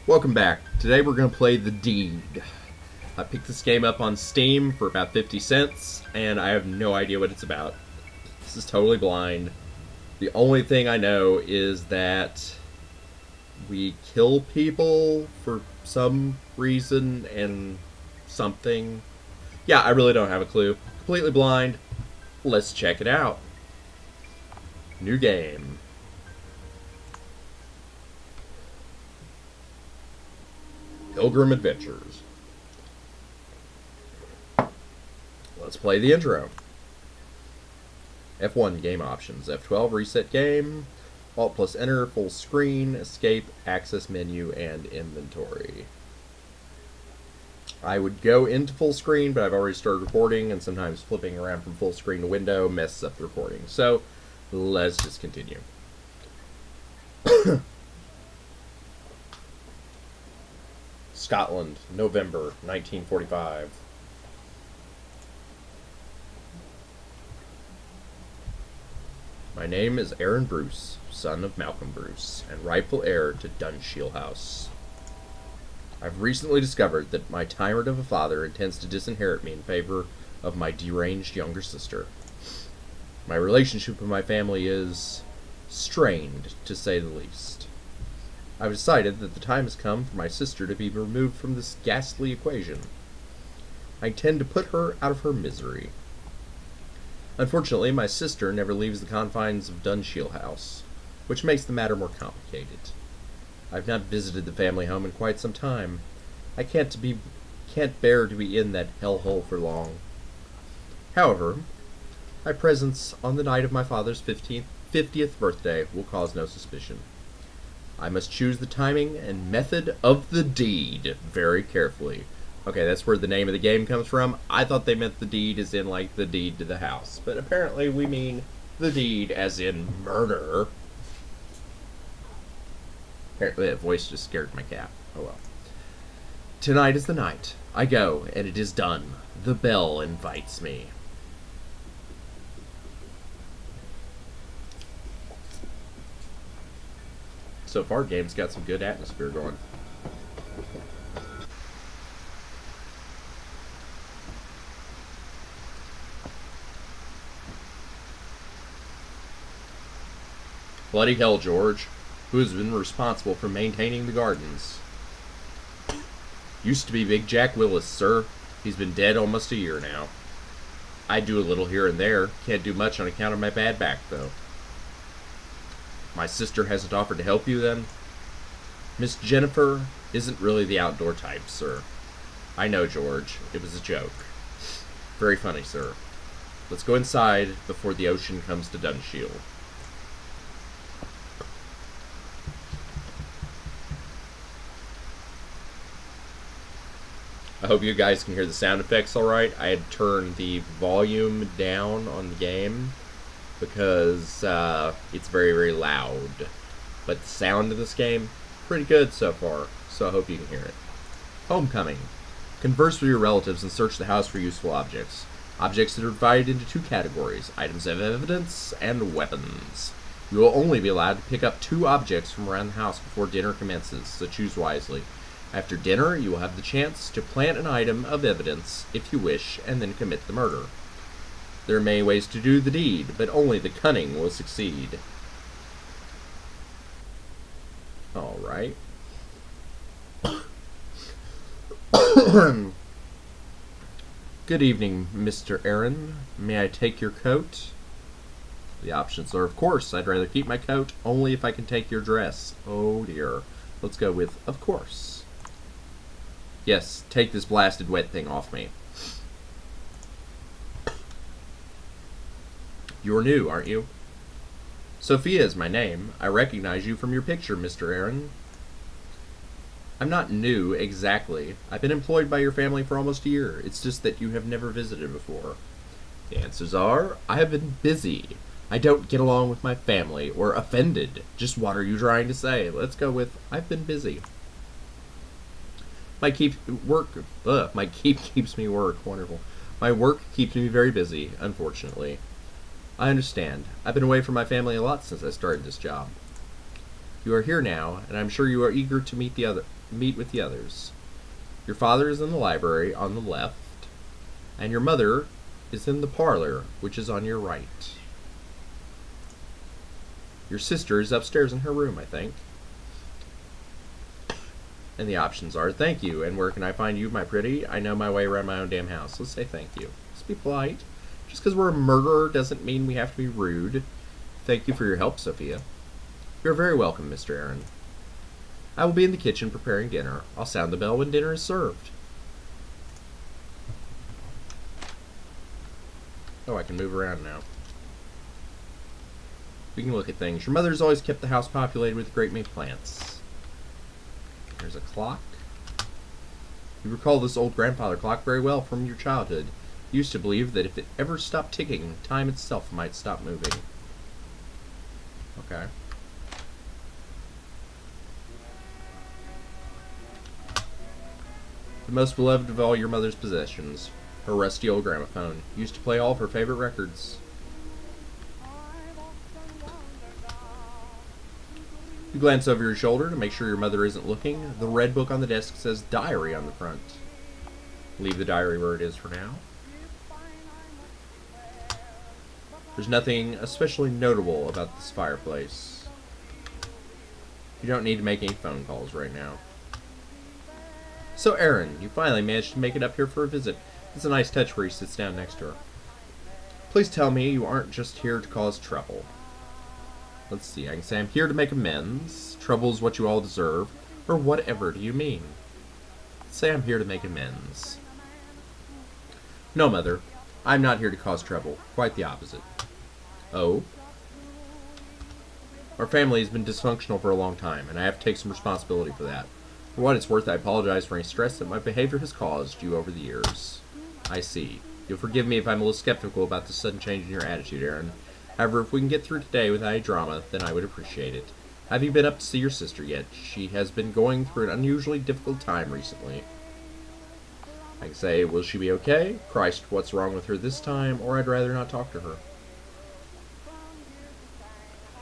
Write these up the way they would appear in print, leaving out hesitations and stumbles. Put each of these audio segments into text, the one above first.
Welcome back. Today we're going to play The Deed. I picked this game up on Steam for about 50 cents, and I have no idea what it's about. This is totally blind. The only thing I know is that we kill people for some reason and something. Yeah, I really don't have a clue. Completely blind. Let's check it out. New game. Pilgrim Adventures. Let's play the intro. F1 game options. F12 reset game. Alt plus enter, full screen, escape, access menu, and inventory. I would go into full screen, but I've already started recording, and sometimes flipping around from full screen to window messes up the recording. So, let's just continue. Scotland, November 1945. My name is Aaron Bruce, son of Malcolm Bruce, and rightful heir to Dunshiel House. I've recently discovered that my tyrant of a father intends to disinherit me in favor of my deranged younger sister. My relationship with my family is strained, to say the least. I've decided that the time has come for my sister to be removed from this ghastly equation. I intend to put her out of her misery. Unfortunately, my sister never leaves the confines of Dunshiel House, which makes the matter more complicated. I've not visited the family home in quite some time. I can't bear to be in that hellhole for long. However, my presence on the night of my father's 50th birthday will cause no suspicion. I must choose the timing and method of the deed very carefully. Okay, that's where the name of the game comes from. I thought they meant the deed as in, like, the deed to the house. But apparently we mean the deed as in murder. Apparently that voice just scared my cat. Oh well. Tonight is the night. I go, and it is done. The bell invites me. So far, game's got some good atmosphere going. Bloody hell, George. Who has been responsible for maintaining the gardens? Used to be Big Jack Willis, sir. He's been dead almost a year now. I do a little here and there. Can't do much on account of my bad back, though. My sister hasn't offered to help you, then? Miss Jennifer isn't really the outdoor type, sir. I know, George. It was a joke. Very funny, sir. Let's go inside before the ocean comes to Dunshiel. I hope you guys can hear the sound effects alright. I had turned the volume down on the game because it's very, very loud. But the sound of this game, pretty good so far, so I hope you can hear it. Homecoming. Converse with your relatives and search the house for useful objects. Objects that are divided into two categories, items of evidence and weapons. You will only be allowed to pick up 2 objects from around the house before dinner commences, so choose wisely. After dinner, you will have the chance to plant an item of evidence, if you wish, and then commit the murder. There are many ways to do the deed, but only the cunning will succeed. Alright. Good evening, Mr. Aaron. May I take your coat? The options are, of course, I'd rather keep my coat, only if I can take your dress. Oh dear. Let's go with, of course. Yes, take this blasted wet thing off me. You're new, aren't you? Sophia is my name. I recognize you from your picture, Mr. Aaron. I'm not new, exactly. I've been employed by your family for almost a year. It's just that you have never visited before. The answers are, I have been busy. I don't get along with my family, or offended. Just what are you trying to say? Let's go with, I've been busy. My keep keeps me work. Wonderful. My work keeps me very busy, unfortunately. I understand. I've been away from my family a lot since I started this job. You are here now, and I'm sure you are eager to meet with the others. Your father is in the library on the left, and your mother is in the parlor, which is on your right. Your sister is upstairs in her room, I think. And the options are, thank you, and where can I find you, my pretty? I know my way around my own damn house. Let's say thank you. Let's be polite. Just because we're a murderer doesn't mean we have to be rude. Thank you for your help, Sophia. You're very welcome, Mr. Aaron. I will be in the kitchen preparing dinner. I'll sound the bell when dinner is served. Oh, I can move around now. We can look at things. Your mother's always kept the house populated with a great many plants. There's a clock. You recall this old grandfather clock very well from your childhood. You used to believe that if it ever stopped ticking, time itself might stop moving. Okay. The most beloved of all your mother's possessions, her rusty old gramophone, used to play all of her favorite records. You glance over your shoulder to make sure your mother isn't looking. The red book on the desk says diary on the front. Leave the diary where it is for now. There's nothing especially notable about this fireplace. You don't need to make any phone calls right now. So, Aaron, you finally managed to make it up here for a visit. It's a nice touch where he sits down next to her. Please tell me you aren't just here to cause trouble. Let's see, I can say I'm here to make amends. Trouble's what you all deserve. Or whatever do you mean? Let's say I'm here to make amends. No, Mother. I'm not here to cause trouble. Quite the opposite. Oh? Our family has been dysfunctional for a long time, and I have to take some responsibility for that. For what it's worth, I apologize for any stress that my behavior has caused you over the years. I see. You'll forgive me if I'm a little skeptical about the sudden change in your attitude, Aaron. However, if we can get through today without any drama, then I would appreciate it. Have you been up to see your sister yet? She has been going through an unusually difficult time recently. I can say, will she be okay? Christ, what's wrong with her this time? Or I'd rather not talk to her.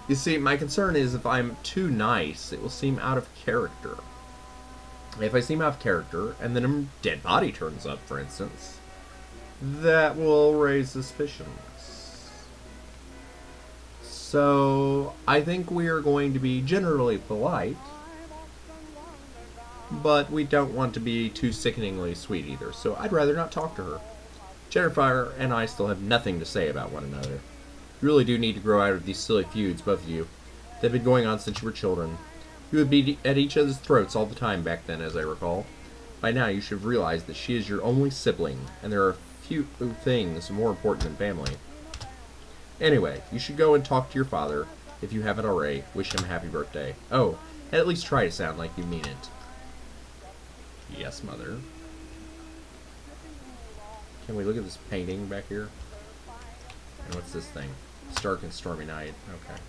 You see, my concern is if I'm too nice, it will seem out of character. If I seem out of character, and then a dead body turns up, for instance, that will raise suspicions. So, I think we are going to be generally polite, but we don't want to be too sickeningly sweet either, so I'd rather not talk to her. Jennifer and I still have nothing to say about one another. You really do need to grow out of these silly feuds, both of you. They've been going on since you were children. You would be at each other's throats all the time back then, as I recall. By now you should have realized that she is your only sibling, and there are few things more important than family. Anyway, you should go and talk to your father, if you haven't already. Wish him a happy birthday. Oh, and at least try to sound like you mean it. Yes, Mother. Can we look at this painting back here? And what's this thing? Stark and stormy night. Okay.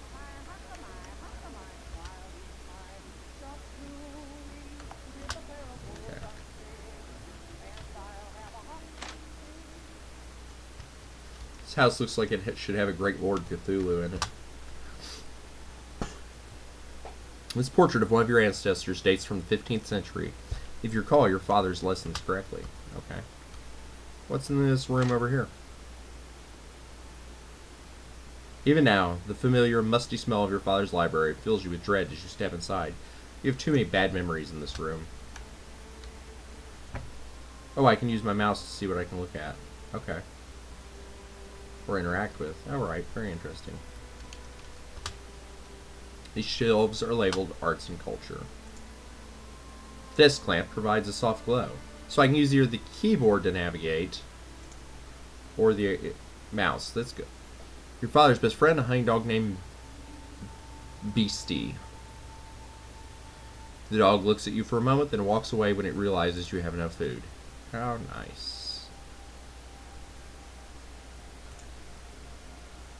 This house looks like it should have a great Lord Cthulhu in it. This portrait of one of your ancestors dates from the 15th century. If you recall your father's lessons correctly. Okay. What's in this room over here? Even now, the familiar, musty smell of your father's library fills you with dread as you step inside. You have too many bad memories in this room. Oh, I can use my mouse to see what I can look at. Okay. Or interact with. Alright, very interesting. These shelves are labeled Arts and Culture. This clamp provides a soft glow. So I can use either the keyboard to navigate or the mouse. That's good. Your father's best friend, a honey dog named Beastie. The dog looks at you for a moment, then walks away when it realizes you have enough food. How nice.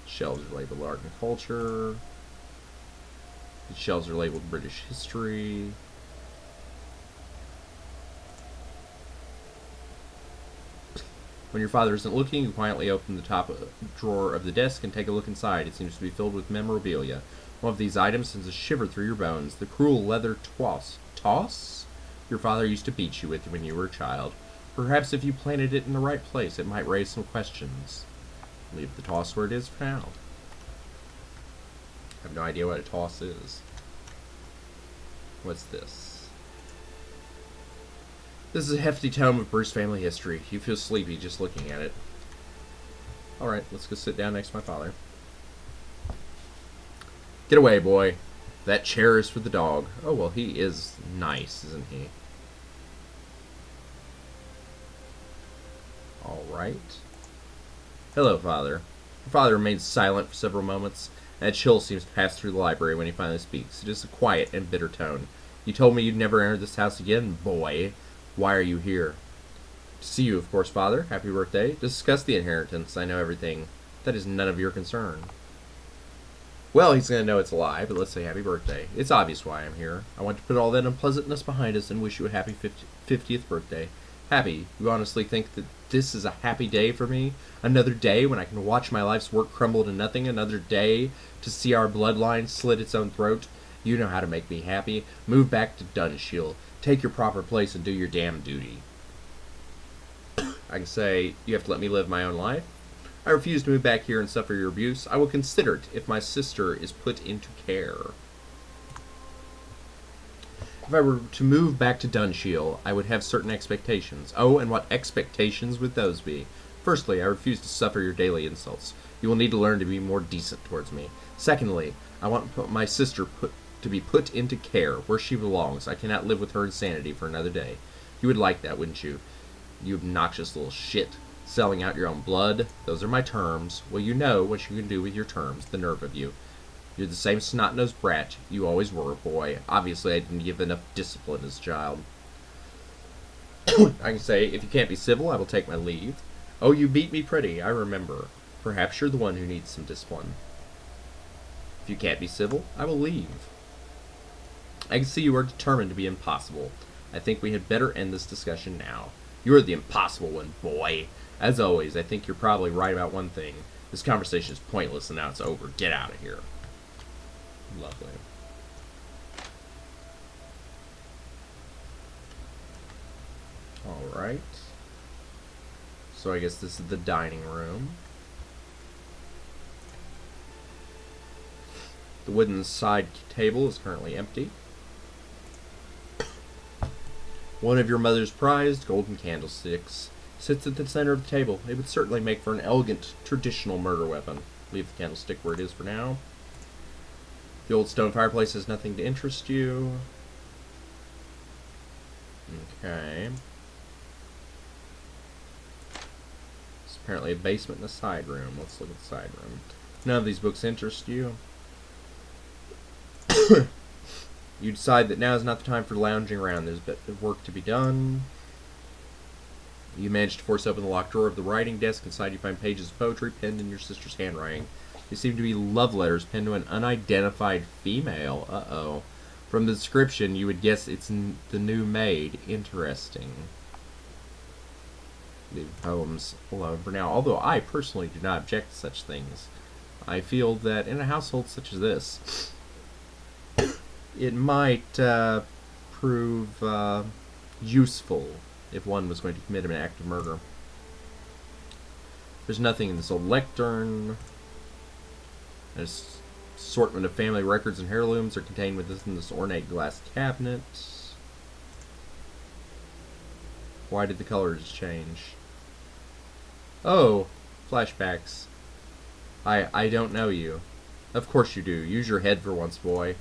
Shelves are labeled Art and Culture. The shelves are labeled British History. When your father isn't looking, you quietly open the top drawer of the desk and take a look inside. It seems to be filled with memorabilia. One of these items sends a shiver through your bones. The cruel leather toss your father used to beat you with when you were a child. Perhaps if you planted it in the right place, it might raise some questions. Leave the toss where it is for now. I have no idea what a toss is. What's this? This is a hefty tome of Bruce family history. You feel sleepy just looking at it. Alright, let's go sit down next to my father. Get away, boy. That chair is for the dog. Oh, well, he is nice, isn't he? Alright. Hello, Father. Your father remains silent for several moments, and a chill seems to pass through the library when he finally speaks. It is a quiet and bitter tone. You told me you'd never enter this house again, boy. Why are you here? To see you, of course, Father. Happy birthday. Discuss the inheritance. I know everything. That is none of your concern. Well, he's going to know it's a lie, but let's say happy birthday. It's obvious why I'm here. I want to put all that unpleasantness behind us and wish you a happy 50th birthday. Happy? You honestly think that this is a happy day for me? Another day when I can watch my life's work crumble to nothing? Another day to see our bloodline slit its own throat? You know how to make me happy. Move back to Dunshield. Take your proper place and do your damn duty. I can say, you have to let me live my own life. I refuse to move back here and suffer your abuse. I will consider it if my sister is put into care. If I were to move back to Dunshield, I would have certain expectations. Oh, and what expectations would those be? Firstly, I refuse to suffer your daily insults. You will need to learn to be more decent towards me. Secondly, I want my sister to be put into care, where she belongs. I cannot live with her insanity for another day. You would like that, wouldn't you? You obnoxious little shit. Selling out your own blood. Those are my terms. Well, you know what you can do with your terms. The nerve of you. You're the same snot-nosed brat you always were, boy. Obviously, I didn't give enough discipline as a child. I can say, if you can't be civil, I will take my leave. Oh, you beat me pretty, I remember. Perhaps you're the one who needs some discipline. If you can't be civil, I will leave. I can see you are determined to be impossible. I think we had better end this discussion now. You're the impossible one, boy. As always, I think you're probably right about one thing. This conversation is pointless and now it's over. Get out of here. Lovely. Alright. So I guess this is the dining room. The wooden side table is currently empty. One of your mother's prized golden candlesticks sits at the center of the table. It would certainly make for an elegant, traditional murder weapon. Leave the candlestick where it is for now. The old stone fireplace has nothing to interest you. Okay. It's apparently a basement and a side room. Let's look at the side room. None of these books interest you. You decide that now is not the time for lounging around. There's a bit of work to be done. You manage to force open the locked drawer of the writing desk. Inside you find pages of poetry penned in your sister's handwriting. They seem to be love letters penned to an unidentified female. Uh-oh. From the description, you would guess it's the new Maid. Interesting. Leave poems alone for now. Although I personally do not object to such things. I feel that in a household such as this, it might prove useful if one was going to commit an act of murder. There's nothing in this old lectern. An assortment of family records and heirlooms are contained within this ornate glass cabinet. Why did the colors change? Oh, flashbacks. I don't know you. Of course you do. Use your head for once, boy.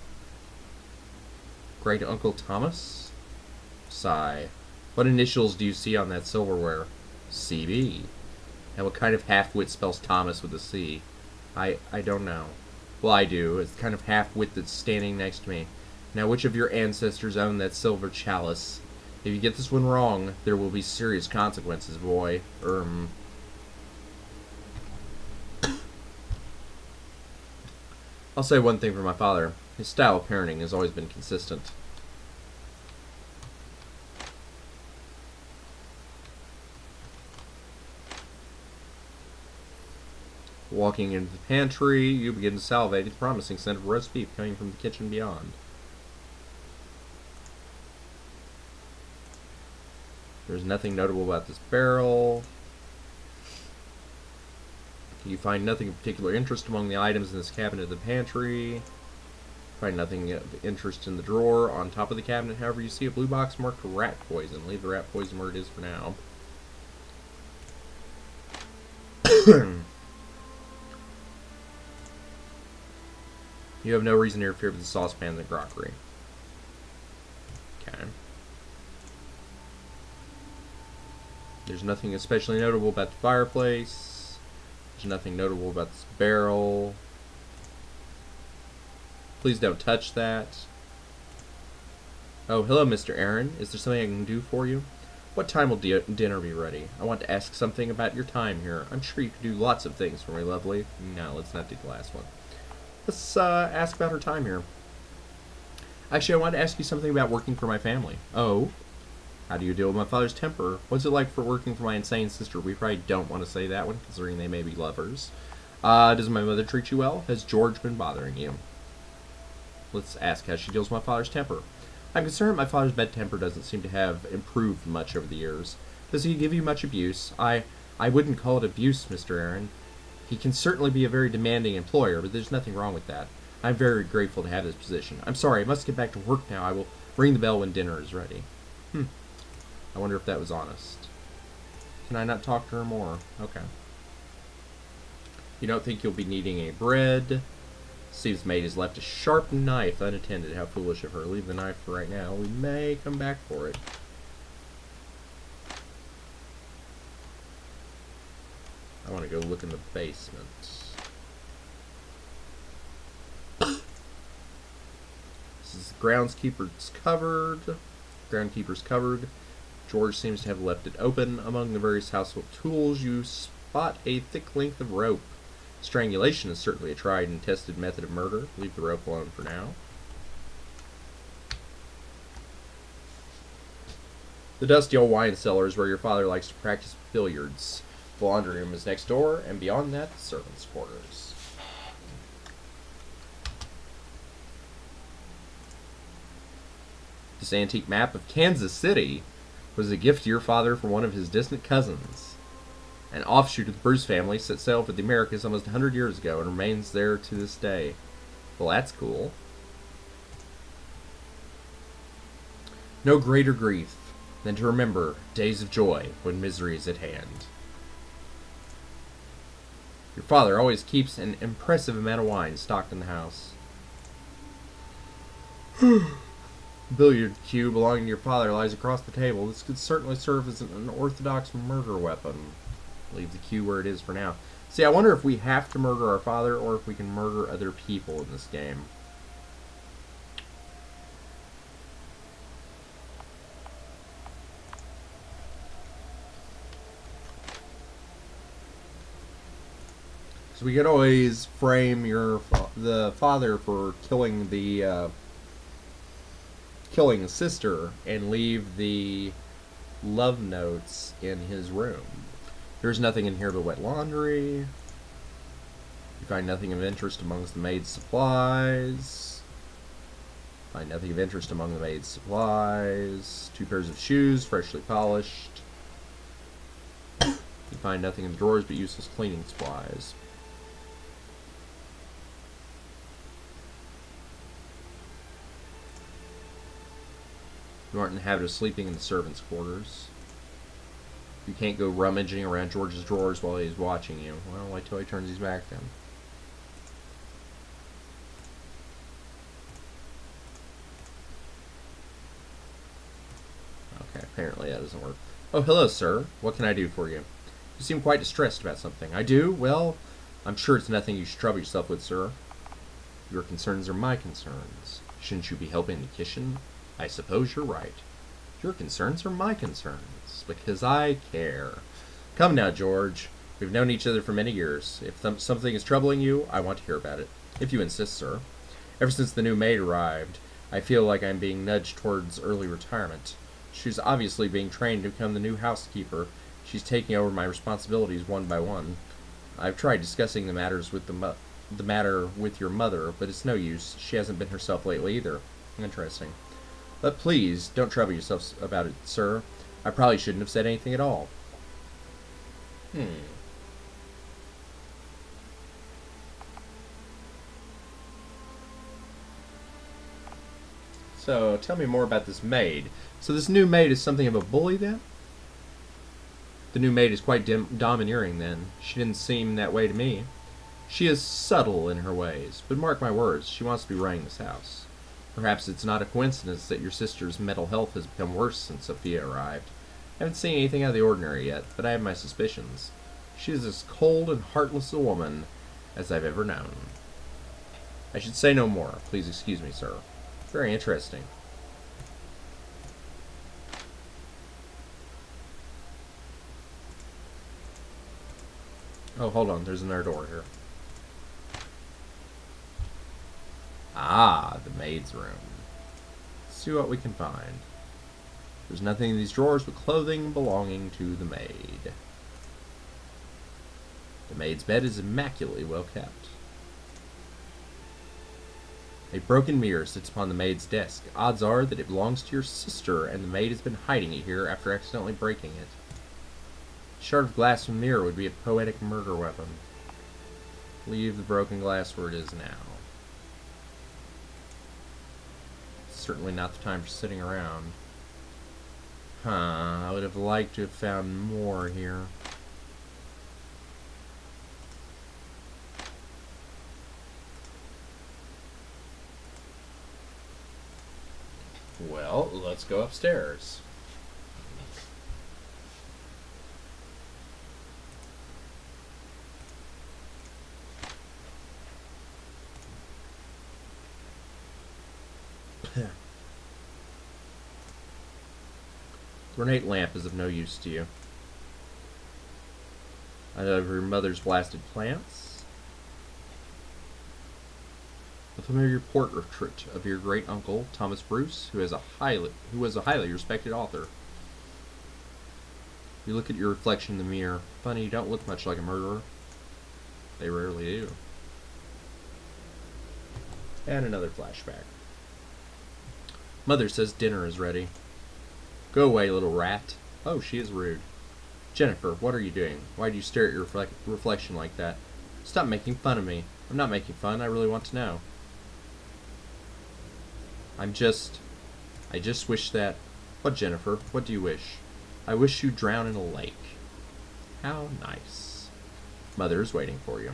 Great Uncle Thomas? Sigh. What initials do you see on that silverware? CB. And what kind of half-wit spells Thomas with a C? I don't know. Well, I do. It's the kind of half-wit that's standing next to me. Now, which of your ancestors owned that silver chalice? If you get this one wrong, there will be serious consequences, boy. I'll say one thing for my father. His style of parenting has always been consistent. Walking into the pantry, you begin to salivate at the promising scent of roast beef coming from the kitchen beyond. There's nothing notable about this barrel. You find nothing of particular interest among the items in this cabinet of the pantry. Find nothing of interest in the drawer on top of the cabinet. However, you see a blue box marked rat poison. Leave the rat poison where it is for now. You have no reason to interfere with the saucepan and the crockery. Okay. There's nothing especially notable about the fireplace. There's nothing notable about this barrel. Please don't touch that. Oh, hello, Mr. Aaron. Is there something I can do for you? What time will dinner be ready? I want to ask something about your time here. I'm sure you could do lots of things for me, lovely. No, let's not do the last one. Let's ask about her time here. Actually, I wanted to ask you something about working for my family. Oh? How do you deal with my father's temper? What's it like for working for my insane sister? We probably don't want to say that one, considering they may be lovers. Does my mother treat you well? Has George been bothering you? Let's ask how she deals with my father's temper. I'm concerned my father's bad temper doesn't seem to have improved much over the years. Does he give you much abuse? I wouldn't call it abuse, Mr. Aaron. He can certainly be a very demanding employer, but there's nothing wrong with that. I'm very grateful to have this position. I'm sorry, I must get back to work now. I will ring the bell when dinner is ready. I wonder if that was honest. Can I not talk to her more? Okay. You don't think you'll be needing any bread? Steve's maid has left a sharp knife unattended. How foolish of her. Leave the knife for right now. We may come back for it. I want to go look in the basement. This is groundskeeper's cupboard. Groundkeeper's cupboard. George seems to have left it open. Among the various household tools, you spot a thick length of rope. Strangulation is certainly a tried and tested method of murder. Leave the rope alone for now. The dusty old wine cellar is where your father likes to practice billiards. The laundry room is next door, and beyond that, the servants' quarters. This antique map of Kansas City was a gift to your father from one of his distant cousins. An offshoot of the Bruce family set sail for the Americas almost 100 years ago and remains there to this day. Well, that's cool. No greater grief than to remember days of joy when misery is at hand. Your father always keeps an impressive amount of wine stocked in the house. Billiard cue belonging to your father lies across the table. This could certainly serve as an orthodox murder weapon. Leave the cue where it is for now. See, I wonder if we have to murder our father or if we can murder other people in this game. So we could always frame the father for killing the sister and leave the love notes in his room. There's nothing in here but wet laundry. You find nothing of interest amongst the maid's supplies. Find nothing of interest among the maid's supplies. 2 pairs of shoes, freshly polished. You find nothing in the drawers but useless cleaning supplies. You aren't in the habit of sleeping in the servants' quarters. You can't go rummaging around George's drawers while he's watching you. Well, wait till he turns his back then. Okay, apparently that doesn't work. Oh, hello, sir. What can I do for you? You seem quite distressed about something. I do? Well, I'm sure it's nothing you should trouble yourself with, sir. Your concerns are my concerns. Shouldn't you be helping the kitchen? I suppose you're right. Your concerns are my concerns, because I care. Come now, George. We've known each other for many years. If something is troubling you, I want to hear about it. If you insist, sir. Ever since the new maid arrived, I feel like I'm being nudged towards early retirement. She's obviously being trained to become the new housekeeper. She's taking over my responsibilities one by one. I've tried discussing the matter with your mother, but it's no use. She hasn't been herself lately either. Interesting. But please, don't trouble yourself about it, sir. I probably shouldn't have said anything at all. So, tell me more about this maid. So this new maid is something of a bully, then? The new maid is quite domineering, then. She didn't seem that way to me. She is subtle in her ways, but mark my words, she wants to be running this house. Perhaps it's not a coincidence that your sister's mental health has become worse since Sophia arrived. I haven't seen anything out of the ordinary yet, but I have my suspicions. She is as cold and heartless a woman as I've ever known. I should say no more. Please excuse me, sir. Very interesting. Oh, hold on. There's another door here. Ah, the maid's room. Let's see what we can find. There's nothing in these drawers but clothing belonging to the maid. The maid's bed is immaculately well kept. A broken mirror sits upon the maid's desk. Odds are that it belongs to your sister, and the maid has been hiding it here after accidentally breaking it. A shard of glass from the mirror would be a poetic murder weapon. Leave the broken glass where it is now. It's certainly not the time for sitting around. I would have liked to have found more here. Well, let's go upstairs. The ornate lamp is of no use to you. I have your mother's blasted plants. A familiar portrait of your great uncle, Thomas Bruce, who was a highly respected author. You look at your reflection in the mirror. Funny, you don't look much like a murderer. They rarely do. And another flashback. Mother says dinner is ready. Go away, little rat. Oh, she is rude. Jennifer, what are you doing? Why do you stare at your reflection like that? Stop making fun of me. I'm not making fun. I really want to know. I just wish that... What, Jennifer? What do you wish? I wish you'd drown in a lake. How nice. Mother is waiting for you.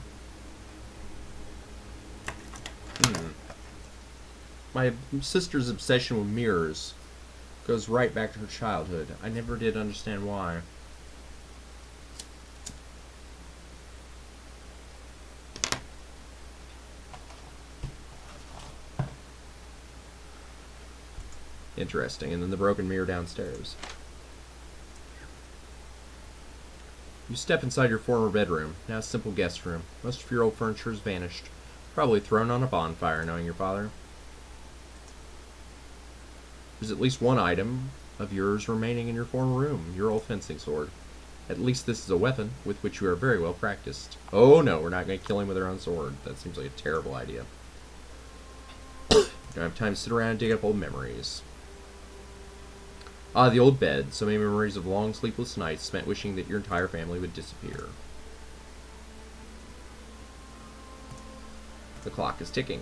My sister's obsession with mirrors goes right back to her childhood. I never did understand why. Interesting. And then the broken mirror downstairs. You step inside your former bedroom, now a simple guest room. Most of your old furniture has vanished. Probably thrown on a bonfire, knowing your father. There's at least one item of yours remaining in your former room, your old fencing sword. At least this is a weapon with which you are very well practiced. Oh no, we're not going to kill him with our own sword. That seems like a terrible idea. You don't have time to sit around and dig up old memories. Ah, the old bed. So many memories of long sleepless nights spent wishing that your entire family would disappear. The clock is ticking.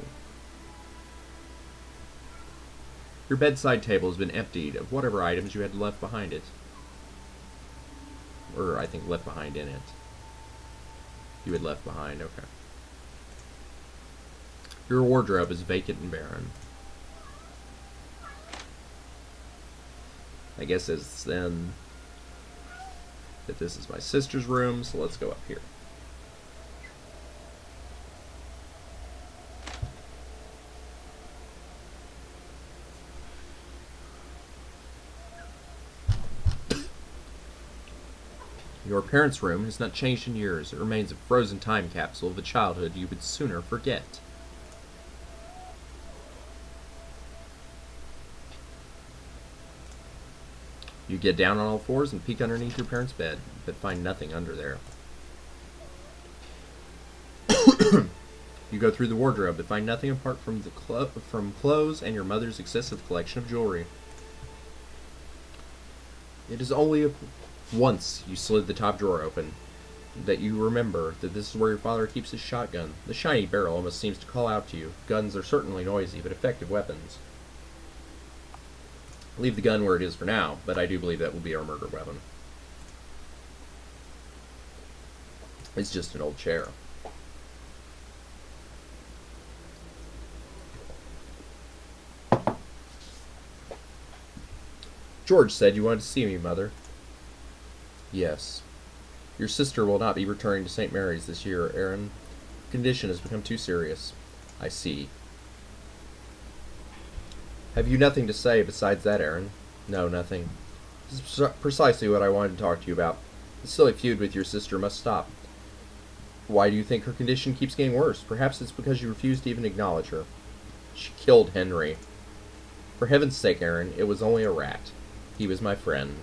Your bedside table has been emptied of whatever items you had left behind it. Or, I think, left behind in it. You had left behind, okay. Your wardrobe is vacant and barren. I guess it's then that this is my sister's room, so let's go up here. Your parents' room has not changed in years. It remains a frozen time capsule of a childhood you would sooner forget. You get down on all fours and peek underneath your parents' bed, but find nothing under there. You go through the wardrobe but find nothing apart from from clothes and your mother's excessive collection of jewelry. It is only once you slid the top drawer open that you remember that this is where your father keeps his shotgun. The shiny barrel almost seems to call out to you. Guns are certainly noisy, but effective weapons. Leave the gun where it is for now, but I do believe that will be our murder weapon. It's just an old chair. George said you wanted to see me, Mother. Yes. Your sister will not be returning to St. Mary's this year, Aaron. Her condition has become too serious. I see. Have you nothing to say besides that, Aaron? No, nothing. This is precisely what I wanted to talk to you about. The silly feud with your sister must stop. Why do you think her condition keeps getting worse? Perhaps it's because you refuse to even acknowledge her. She killed Henry. For heaven's sake, Aaron, it was only a rat. He was my friend.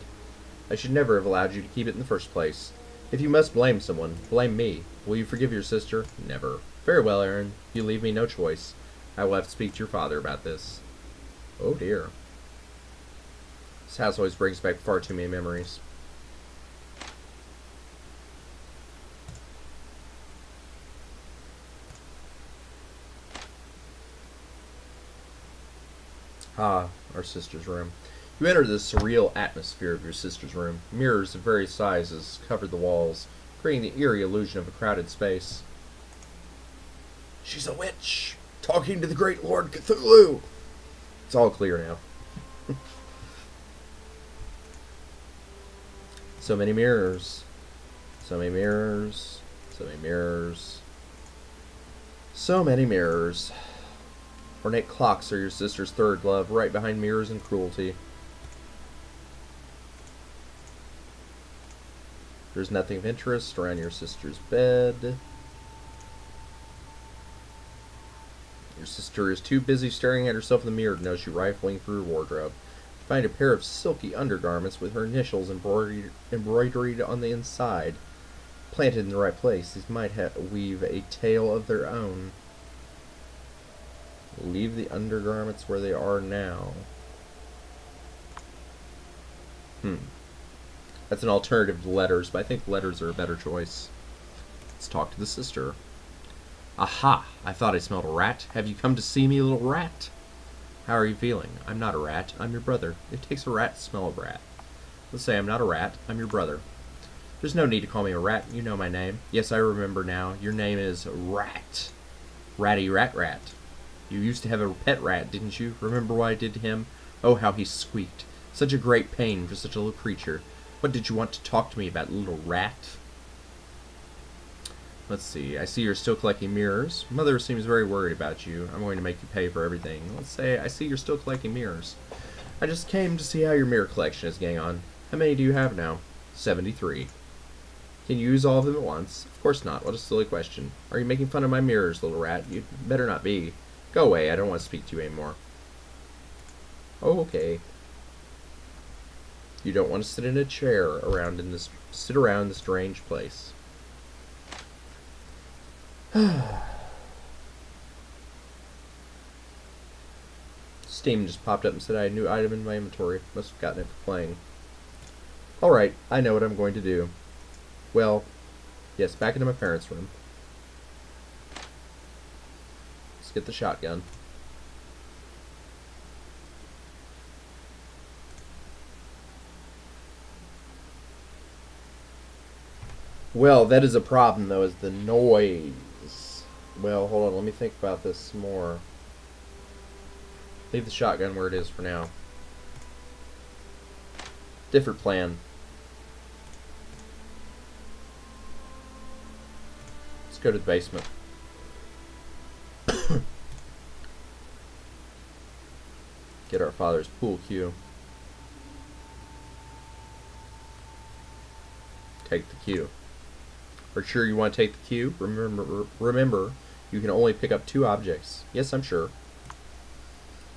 I should never have allowed you to keep it in the first place. If you must blame someone, blame me. Will you forgive your sister? Never. Very well, Aaron. You leave me no choice. I will have to speak to your father about this. Oh dear. This house always brings back far too many memories. Ah, our sister's room. You enter the surreal atmosphere of your sister's room. Mirrors of various sizes covered the walls, creating the eerie illusion of a crowded space. She's a witch, talking to the great Lord Cthulhu! It's all clear now. So many mirrors. So many mirrors. So many mirrors. So many mirrors. Ornate clocks are your sister's third love, right behind mirrors and cruelty. There's nothing of interest around your sister's bed. Your sister is too busy staring at herself in the mirror to notice you rifling through her wardrobe. You find a pair of silky undergarments with her initials embroidered on the inside. Planted in the right place, these might weave a tale of their own. Leave the undergarments where they are now. That's an alternative to letters, but I think letters are a better choice. Let's talk to the sister. Aha! I thought I smelled a rat. Have you come to see me, little rat? How are you feeling? I'm not a rat. I'm your brother. It takes a rat to smell a rat. Let's say I'm not a rat. I'm your brother. There's no need to call me a rat. You know my name. Yes, I remember now. Your name is Rat. Ratty Rat Rat. You used to have a pet rat, didn't you? Remember what I did to him? Oh, how he squeaked. Such a great pain for such a little creature. What did you want to talk to me about, little rat? Let's see. I see you're still collecting mirrors. Mother seems very worried about you. I'm going to make you pay for everything. Let's say I see you're still collecting mirrors. I just came to see how your mirror collection is getting on. How many do you have now? 73. Can you use all of them at once? Of course not. What a silly question. Are you making fun of my mirrors, little rat? You better not be. Go away. I don't want to speak to you anymore. Oh, okay. You don't want to sit in a chair around this strange place. Steam just popped up and said I had a new item in my inventory. Must have gotten it for playing. Alright, I know what I'm going to do. Well, yes, back into my parents' room. Let's get the shotgun. Well, that is a problem, though, is the noise. Well, hold on, let me think about this some more. Leave the shotgun where it is for now. Different plan. Let's go to the basement. Get our father's pool cue. Take the cue. Are you sure you want to take the cue? Remember, you can only pick up 2 objects. Yes, I'm sure.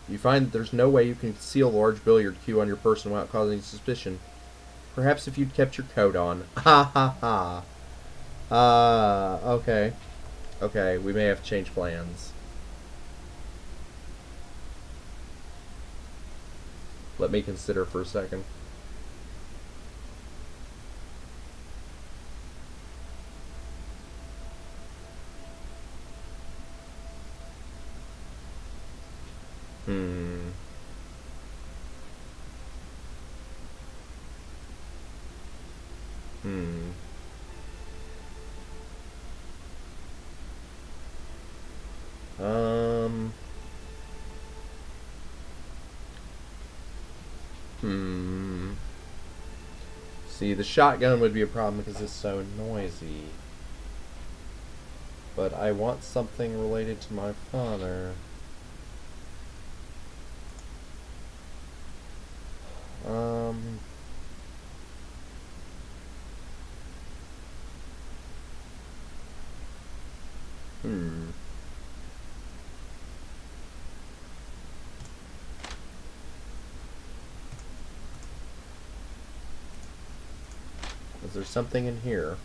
You find that there's no way you can conceal a large billiard cue on your person without causing suspicion. Perhaps if you'd kept your coat on. Ha ha ha. Okay. Okay, we may have to change plans. Let me consider for a second. Hmm. Hmm. Um. Hmm. See, the shotgun would be a problem because it's so noisy. But I want something related to my father. Um. Hmm. Is there something in here?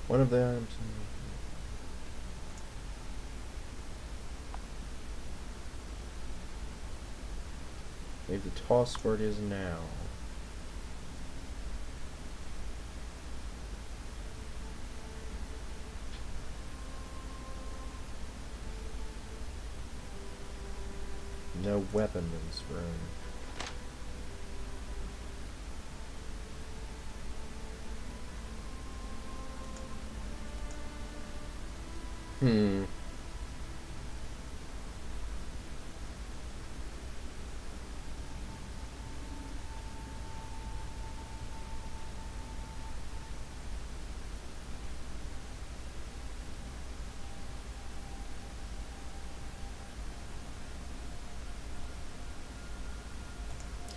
One of the items. Leave the toss where it is now. No weapon in this room. Hmm.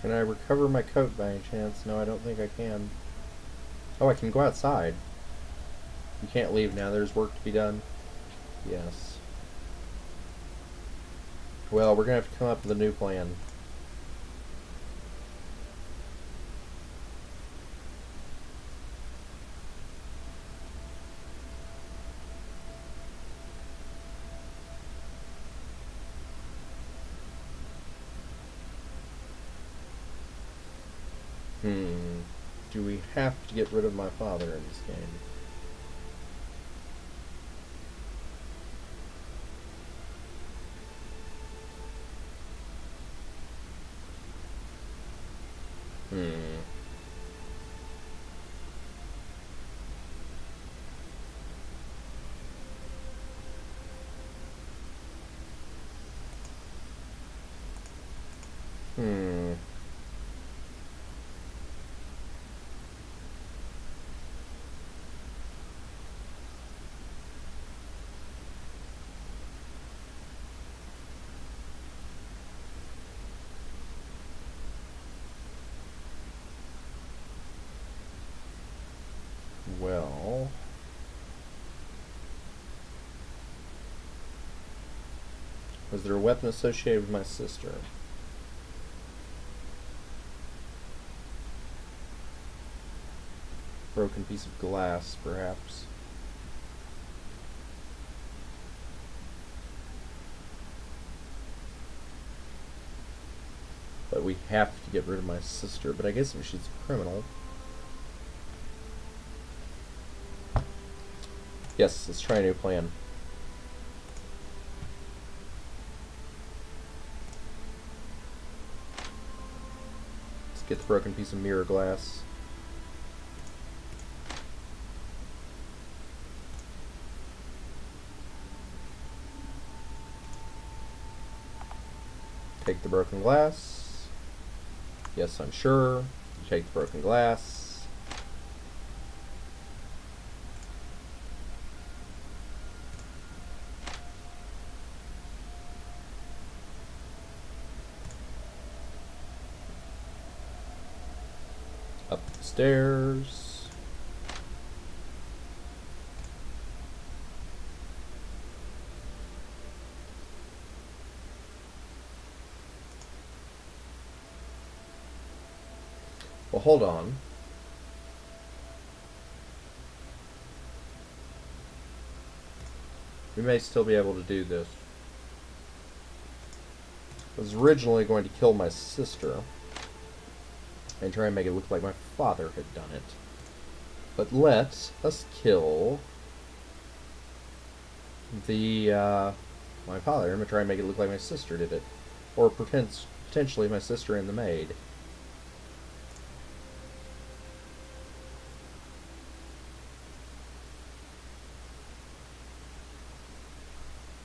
Can I recover my coat by any chance? No, I don't think I can. Oh, I can go outside. You can't leave now. There's work to be done. Yes. Well, we're gonna have to come up with a new plan. Hmm. Do we have to get rid of my father in this game? Hmm. Hmm. Well... Was there a weapon associated with my sister? Broken piece of glass, perhaps. But we have to get rid of my sister. But I guess if she's a criminal... Yes, let's try a new plan. Let's get the broken piece of mirror glass. Take the broken glass. Yes, I'm sure. You take the broken glass. Up the stairs. Well, hold on. We may still be able to do this. I was originally going to kill my sister and try and make it look like my father had done it. But let us kill my father. I'm going to try and make it look like my sister did it. Or potentially my sister and the maid.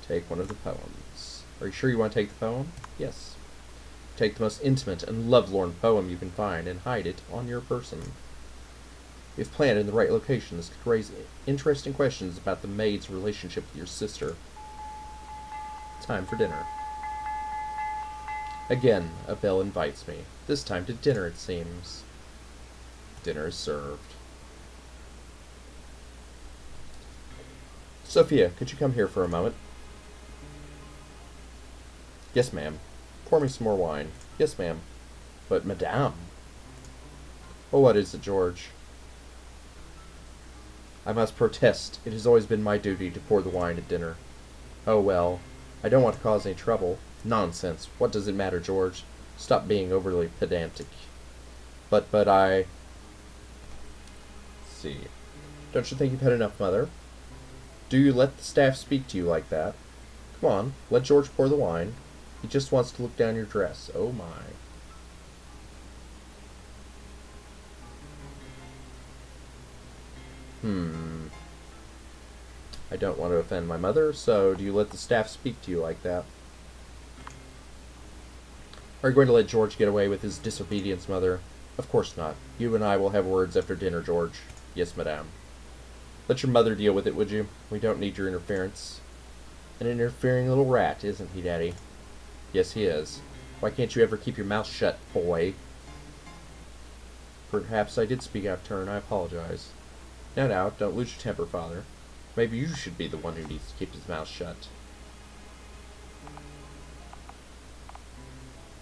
Take one of the poems. Are you sure you want to take the poem? Yes. Take the most intimate and lovelorn poem you can find and hide it on your person. If planted in the right location, this could raise interesting questions about the maid's relationship with your sister. Time for dinner. Again, a bell invites me. This time to dinner, it seems. Dinner is served. Sophia, could you come here for a moment? Yes, ma'am. Pour me some more wine. Yes, ma'am. But, madame. Oh, what is it, George? I must protest. It has always been my duty to pour the wine at dinner. Oh, well. I don't want to cause any trouble. Nonsense. What does it matter, George? Stop being overly pedantic. But I... Let's see. Don't you think you've had enough, Mother? Do you let the staff speak to you like that? Come on, let George pour the wine. He just wants to look down your dress. Oh, my. I don't want to offend my mother, so do you let the staff speak to you like that? Are you going to let George get away with his disobedience, Mother? Of course not. You and I will have words after dinner, George. Yes, madame. Let your mother deal with it, would you? We don't need your interference. An interfering little rat, isn't he, Daddy? Yes, he is. Why can't you ever keep your mouth shut, boy? Perhaps I did speak out of turn. I apologize. Now, don't lose your temper, Father. Maybe you should be the one who needs to keep his mouth shut.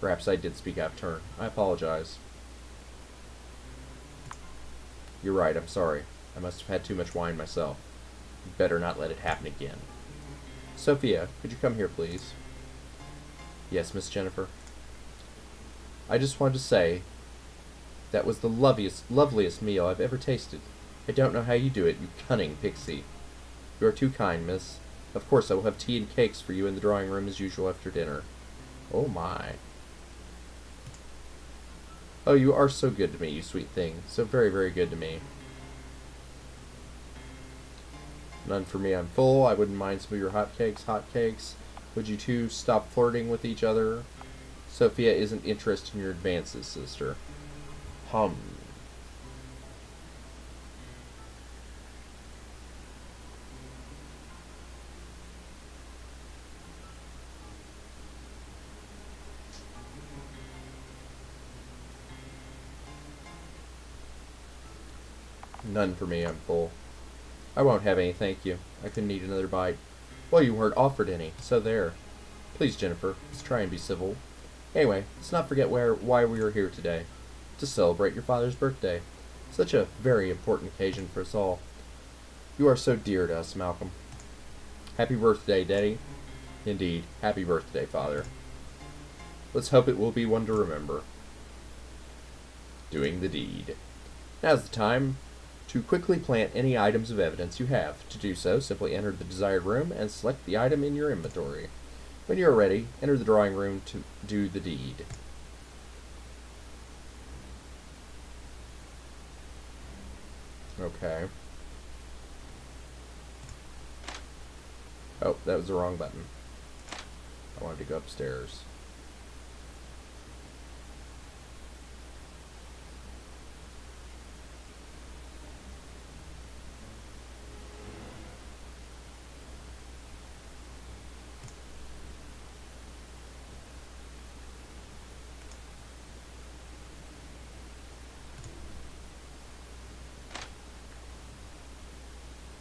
Perhaps I did speak out of turn. I apologize. You're right, I'm sorry. I must have had too much wine myself. You'd better not let it happen again. Sophia, could you come here, please? Yes, Miss Jennifer. I just wanted to say that was the loveliest meal I've ever tasted. I don't know how you do it, you cunning pixie. You are too kind, miss. Of course I will have tea and cakes for you in the drawing room as usual after dinner. Oh my. Oh, you are so good to me, you sweet thing. So very, very good to me. None for me, I'm full. I wouldn't mind some of your hot cakes. Would you two stop flirting with each other? Sophia isn't interested in your advances, sister. Hum. None for me, I'm full. I won't have any, thank you. I couldn't eat another bite. Well, you weren't offered any, so there. Please, Jennifer, let's try and be civil. Anyway, let's not forget why we are here today. To celebrate your father's birthday. Such a very important occasion for us all. You are so dear to us, Malcolm. Happy birthday, Daddy. Indeed, happy birthday, Father. Let's hope it will be one to remember. Doing the deed. Now's the time to quickly plant any items of evidence you have. To do so, simply enter the desired room and select the item in your inventory. When you are ready, enter the drawing room to do the deed. Okay. Oh, that was the wrong button. I wanted to go upstairs.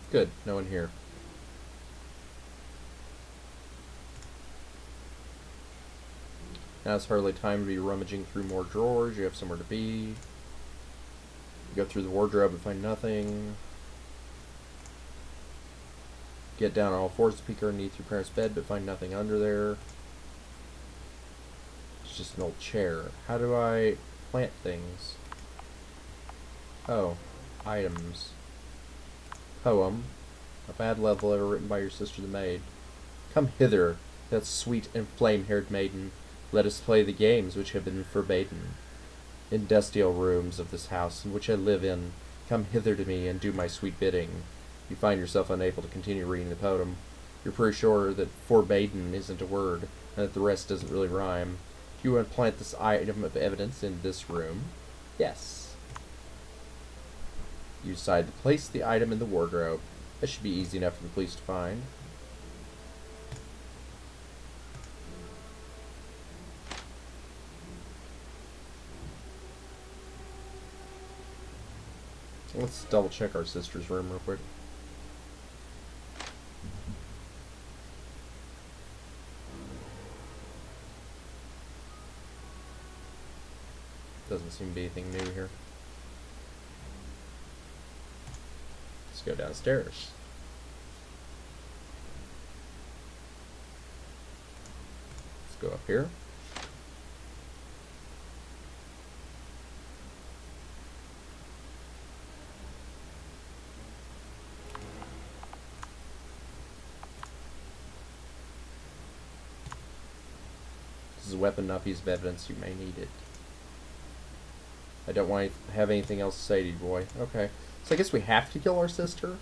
Good, no one here. Now it's hardly time to be rummaging through more drawers. You have somewhere to be. Go through the wardrobe and find nothing. Get down on all fours to peek underneath your parents' bed, but find nothing under there. It's just an old chair. How do I plant things? Oh, items. Poem. A bad love letter written by your sister the Maid. Come hither, that sweet and flame-haired maiden. Let us play the games which have been forbidden. In dusty old rooms of this house in which I live in, come hither to me and do my sweet bidding. You find yourself unable to continue reading the poem. You're pretty sure that forbidden isn't a word, and that the rest doesn't really rhyme. Do you want to plant this item of evidence in this room? Yes. You decide to place the item in the wardrobe. That should be easy enough for the police to find. Let's double check our sister's room real quick. Doesn't seem to be anything new here. Let's go downstairs. Let's go up here. This is a weapon, not a piece of evidence. You may need it. I don't want to have anything else to say to you, boy. Okay. So I guess we have to kill our sister?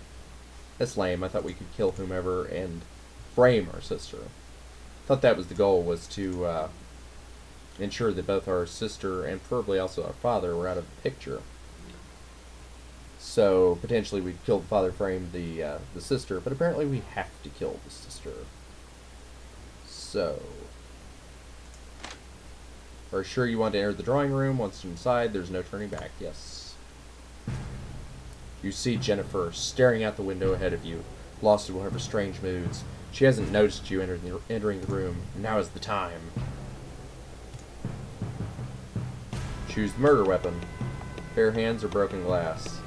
That's lame. I thought we could kill whomever and frame our sister. I thought that was the goal, was to ensure that both our sister and probably also our father were out of the picture. So potentially we'd kill the father, frame the sister, but apparently we have to kill the sister. So... Are you sure you want to enter the drawing room? Once inside, there's no turning back. Yes. You see Jennifer staring out the window ahead of you, lost in one of her strange moods. She hasn't noticed you entering the room. Now is the time. Choose the murder weapon. Bare hands or broken glass.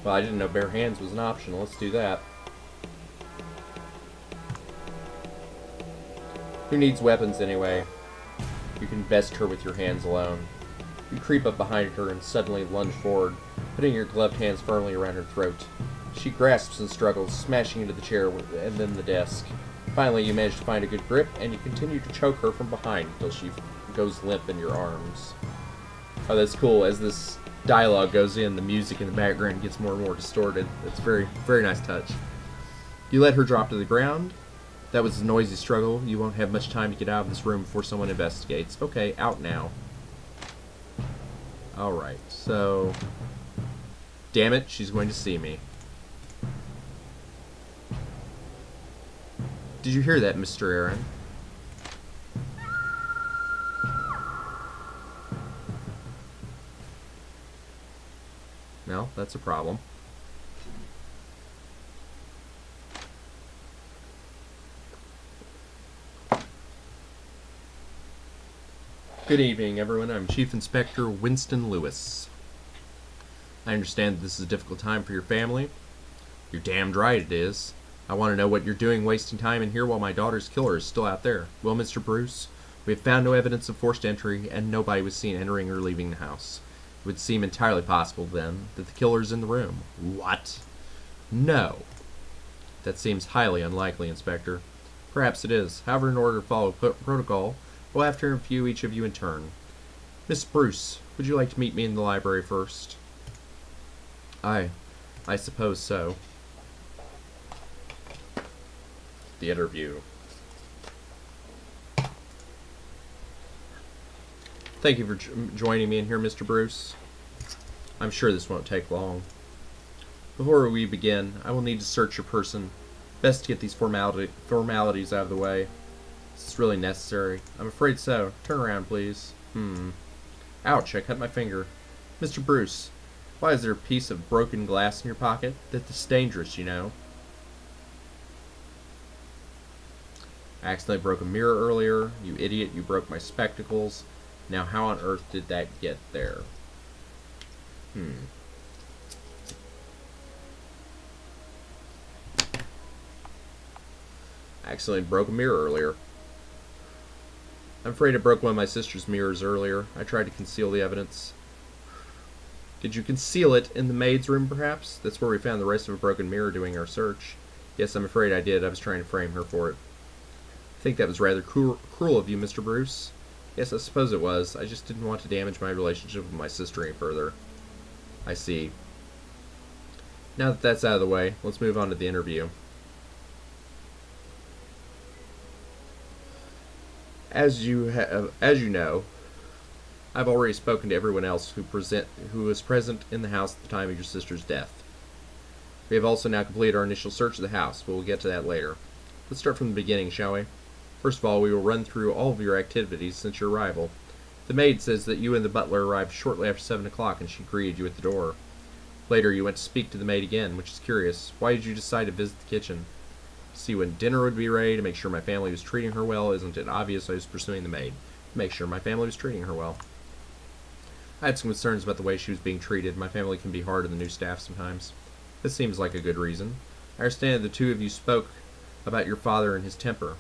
Well, I didn't know bare hands was an option. Let's do that. Who needs weapons anyway? You can best her with your hands alone. You creep up behind her and suddenly lunge forward, putting your gloved hands firmly around her throat. She grasps and struggles, smashing into the chair and then the desk. Finally, you manage to find a good grip, and you continue to choke her from behind until she goes limp in your arms. Oh, that's cool. As this dialogue goes in, the music in the background gets more and more distorted. It's very, very nice touch. You let her drop to the ground. That was a noisy struggle. You won't have much time to get out of this room before someone investigates. Okay, out now. Alright, so... Damn it, she's going to see me. Did you hear that, Mr. Aaron? No, that's a problem. Good evening, everyone. I'm Chief Inspector Winston Lewis. I understand that this is a difficult time for your family. You're damned right it is. I want to know what you're doing wasting time in here while my daughter's killer is still out there. Well, Mr. Bruce, we have found no evidence of forced entry, and nobody was seen entering or leaving the house. It would seem entirely possible, then, that the killer's in the room. What? No. That seems highly unlikely, Inspector. Perhaps it is. However, in order to follow protocol, we'll have to interview each of you in turn. Miss Bruce, would you like to meet me in the library first? I suppose so. The interview. Thank you for joining me in here, Mr. Bruce. I'm sure this won't take long. Before we begin, I will need to search your person. Best to get these formalities out of the way. Is this really necessary? I'm afraid so. Turn around, please. Ouch, I cut my finger. Mr. Bruce, why is there a piece of broken glass in your pocket? That's dangerous, you know. I accidentally broke a mirror earlier. You idiot, you broke my spectacles. Now how on earth did that get there? I accidentally broke a mirror earlier. I'm afraid I broke one of my sister's mirrors earlier. I tried to conceal the evidence. Did you conceal it in the maid's room, perhaps? That's where we found the rest of a broken mirror doing our search. Yes, I'm afraid I did. I was trying to frame her for it. I think that was rather cruel of you, Mr. Bruce. Yes, I suppose it was. I just didn't want to damage my relationship with my sister any further. I see. Now that that's out of the way, let's move on to the interview. As you know, I've already spoken to everyone else who was present in the house at the time of your sister's death. We have also now completed our initial search of the house, but we'll get to that later. Let's start from the beginning, shall we? First of all, we will run through all of your activities since your arrival. The maid says that you and the butler arrived shortly after 7 o'clock and she greeted you at the door. Later, you went to speak to the maid again, which is curious. Why did you decide to visit the kitchen? To see when dinner would be ready, to make sure my family was treating her well. Isn't it obvious I was pursuing the maid? To make sure my family was treating her well. I had some concerns about the way she was being treated. My family can be hard on the new staff sometimes. This seems like a good reason. I understand the two of you spoke about your father and his temper.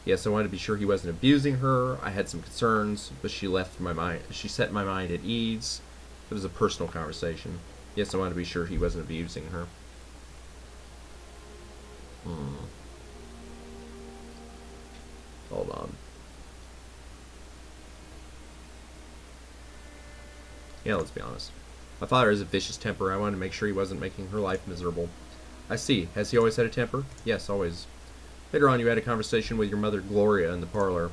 Yes, I wanted to be sure he wasn't abusing her. I had some concerns, but she set my mind at ease. It was a personal conversation. Yes, I wanted to be sure he wasn't abusing her. Hold on. Yeah, let's be honest. My father has a vicious temper. I wanted to make sure he wasn't making her life miserable. I see. Has he always had a temper? Yes, always. Later on, you had a conversation with your mother, Gloria, in the parlor.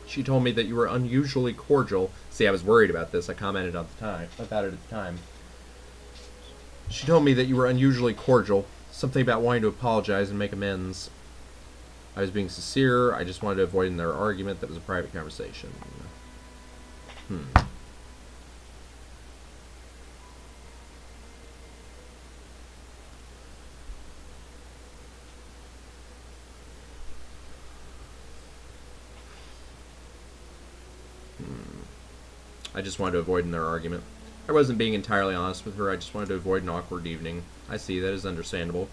She told me that you were unusually cordial. See, I was worried about this. I commented about it at the time. She told me that you were unusually cordial. Something about wanting to apologize and make amends. I was being sincere. I just wanted to avoid another argument. That was a private conversation. I just wanted to avoid another argument. I wasn't being entirely honest with her. I just wanted to avoid an awkward evening. I see, that is understandable.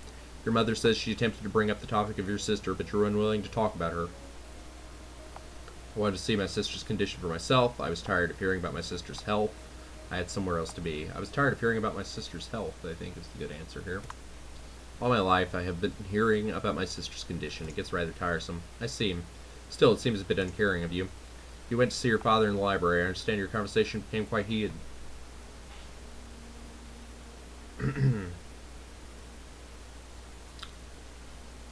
Your mother says she attempted to bring up the topic of your sister, but you were unwilling to talk about her. I wanted to see my sister's condition for myself. I was tired of hearing about my sister's health. I had somewhere else to be. I was tired of hearing about my sister's health, I think is the good answer here. All my life I have been hearing about my sister's condition. It gets rather tiresome. I see. Still, it seems a bit uncaring of you. You went to see your father in the library. I understand your conversation became quite heated.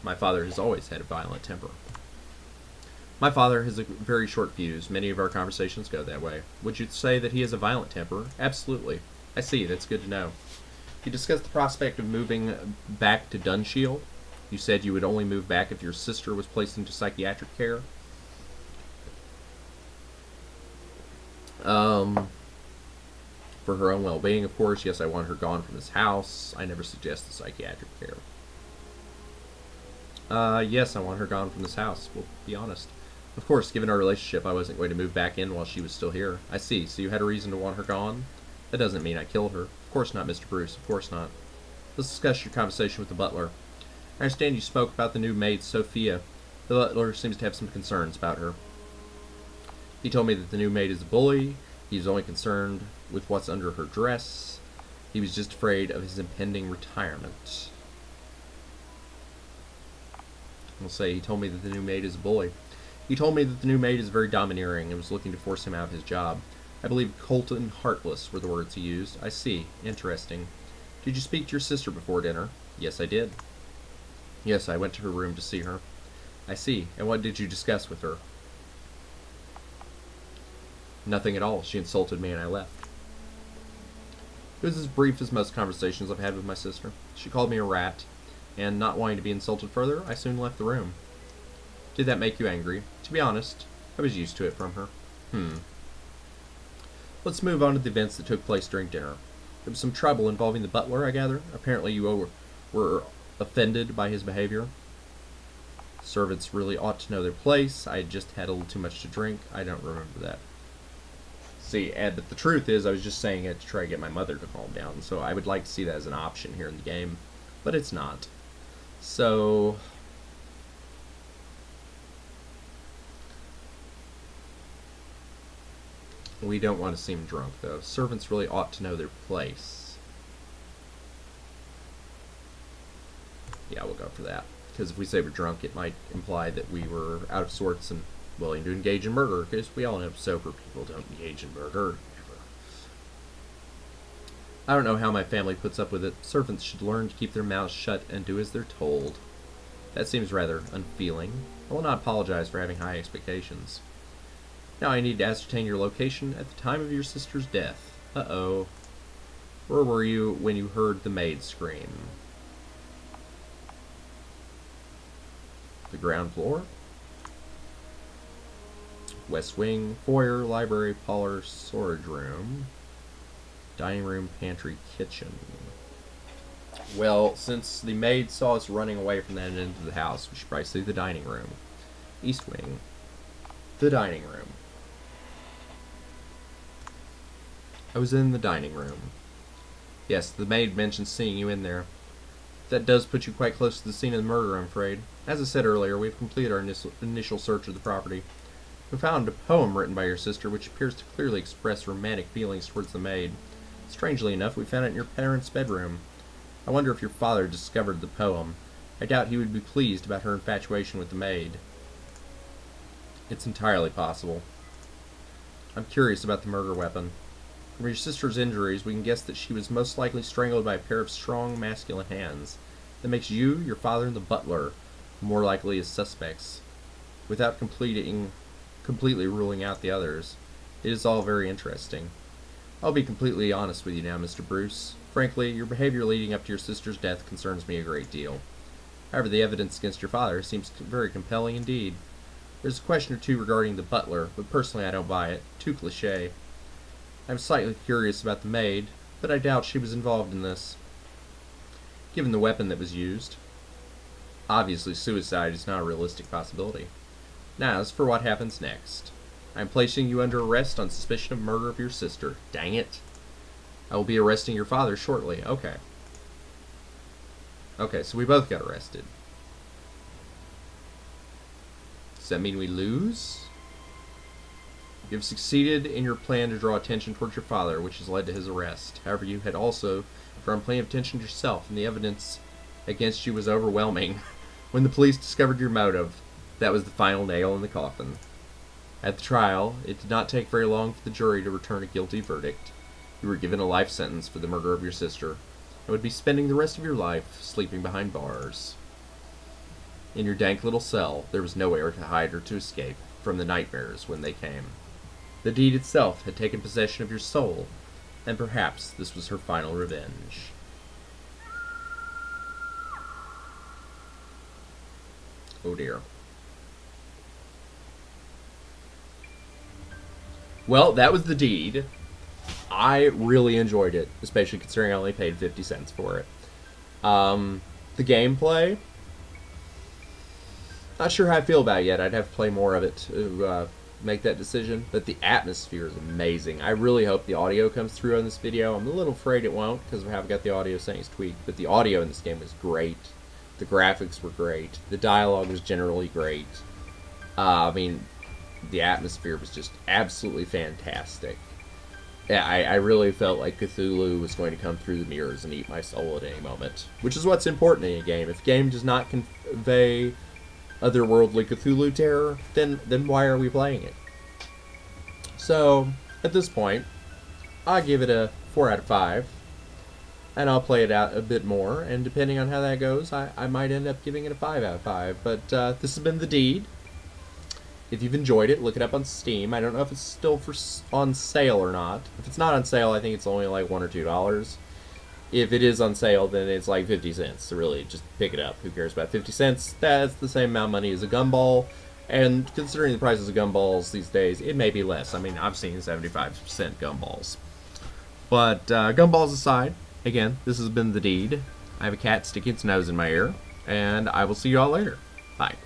My father has always had a violent temper. My father has a very short fuse. Many of our conversations go that way. Would you say that he has a violent temper? Absolutely. I see. That's good to know. You discussed the prospect of moving back to Dunshield. You said you would only move back if your sister was placed into psychiatric care. For her own well-being, of course. Yes, I want her gone from this house. I never suggested psychiatric care. Yes, I want her gone from this house. We'll be honest. Of course, given our relationship, I wasn't going to move back in while she was still here. I see. So you had a reason to want her gone? That doesn't mean I killed her. Of course not, Mr. Bruce. Of course not. Let's discuss your conversation with the butler. I understand you spoke about the new maid, Sophia. The butler seems to have some concerns about her. He told me that the new maid is a bully. He's only concerned with what's under her dress. He was just afraid of his impending retirement. We'll say he told me that the new maid is a bully. He told me that the new maid is very domineering and was looking to force him out of his job. I believe Colton Heartless were the words he used. I see. Interesting. Did you speak to your sister before dinner? Yes, I did. Yes, I went to her room to see her. I see. And what did you discuss with her? Nothing at all. She insulted me and I left. It was as brief as most conversations I've had with my sister. She called me a rat, and not wanting to be insulted further, I soon left the room. Did that make you angry? To be honest, I was used to it from her. Let's move on to the events that took place during dinner. There was some trouble involving the butler, I gather. Apparently you were offended by his behavior. Servants really ought to know their place. I just had a little too much to drink. I don't remember that. See, but the truth is, I was just saying it to try to get my mother to calm down. So I would like to see that as an option here in the game, but it's not. So we don't want to seem drunk, though. Servants really ought to know their place. Yeah, we'll go for that. Because if we say we're drunk, it might imply that we were out of sorts and willing to engage in murder. Because we all know sober people don't engage in murder. Ever. I don't know how my family puts up with it. Servants should learn to keep their mouths shut and do as they're told. That seems rather unfeeling. I will not apologize for having high expectations. Now I need to ascertain your location at the time of your sister's death. Uh-oh. Where were you when you heard the maid scream? The ground floor? West wing, foyer, library, parlor, storage room, dining room, pantry, kitchen. Well, since the maid saw us running away from that end of the house, we should probably say the dining room. East wing. The dining room. I was in the dining room. Yes, the maid mentioned seeing you in there. That does put you quite close to the scene of the murder, I'm afraid. As I said earlier, we've completed our initial search of the property. We found a poem written by your sister which appears to clearly express romantic feelings towards the maid. Strangely enough, we found it in your parents' bedroom. I wonder if your father discovered the poem. I doubt he would be pleased about her infatuation with the maid. It's entirely possible. I'm curious about the murder weapon. From your sister's injuries, we can guess that she was most likely strangled by a pair of strong, masculine hands. That makes you, your father, and the butler more likely as suspects, without completely ruling out the others. It is all very interesting. I'll be completely honest with you now, Mr. Bruce. Frankly, your behavior leading up to your sister's death concerns me a great deal. However, the evidence against your father seems very compelling indeed. There's a question or two regarding the butler, but personally I don't buy it. Too cliché. I'm slightly curious about the maid, but I doubt she was involved in this, given the weapon that was used. Obviously, suicide is not a realistic possibility. Now, as for what happens next. I'm placing you under arrest on suspicion of murder of your sister. Dang it. I will be arresting your father shortly. Okay. Okay, so we both got arrested. Does that mean we lose? You have succeeded in your plan to draw attention towards your father, which has led to his arrest. However, you had also drawn plenty of attention to yourself, and the evidence against you was overwhelming. When the police discovered your motive, that was the final nail in the coffin. At the trial, it did not take very long for the jury to return a guilty verdict. You were given a life sentence for the murder of your sister, and would be spending the rest of your life sleeping behind bars. In your dank little cell, there was nowhere to hide or to escape from the nightmares when they came. The deed itself had taken possession of your soul, and perhaps this was her final revenge. Oh dear. Well, that was the deed. I really enjoyed it, especially considering I only paid 50 cents for it. The gameplay, not sure how I feel about it yet. I'd have to play more of it to make that decision, but the atmosphere is amazing. I really hope the audio comes through on this video. I'm a little afraid it won't because we haven't got the audio settings tweaked, but the audio in this game was great. The graphics were great. The dialogue was generally great. I mean, the atmosphere was just absolutely fantastic. Yeah, I really felt like Cthulhu was going to come through the mirrors and eat my soul at any moment, which is what's important in a game. If a game does not convey otherworldly Cthulhu terror, then why are we playing it? So, at this point, I'll give it a 4 out of 5, and I'll play it out a bit more, and depending on how that goes, I might end up giving it a 5 out of 5, but this has been The Deed. If you've enjoyed it, look it up on Steam. I don't know if it's still on sale or not. If it's not on sale, I think it's only like $1 or $2. If it is on sale, then it's like 50 cents. So really, just pick it up. Who cares about 50 cents? That's the same amount of money as a gumball. And considering the prices of gumballs these days, it may be less. I mean, I've seen 75% gumballs. But gumballs aside, again, this has been The Deed. I have a cat sticking its nose in my ear, and I will see you all later. Bye.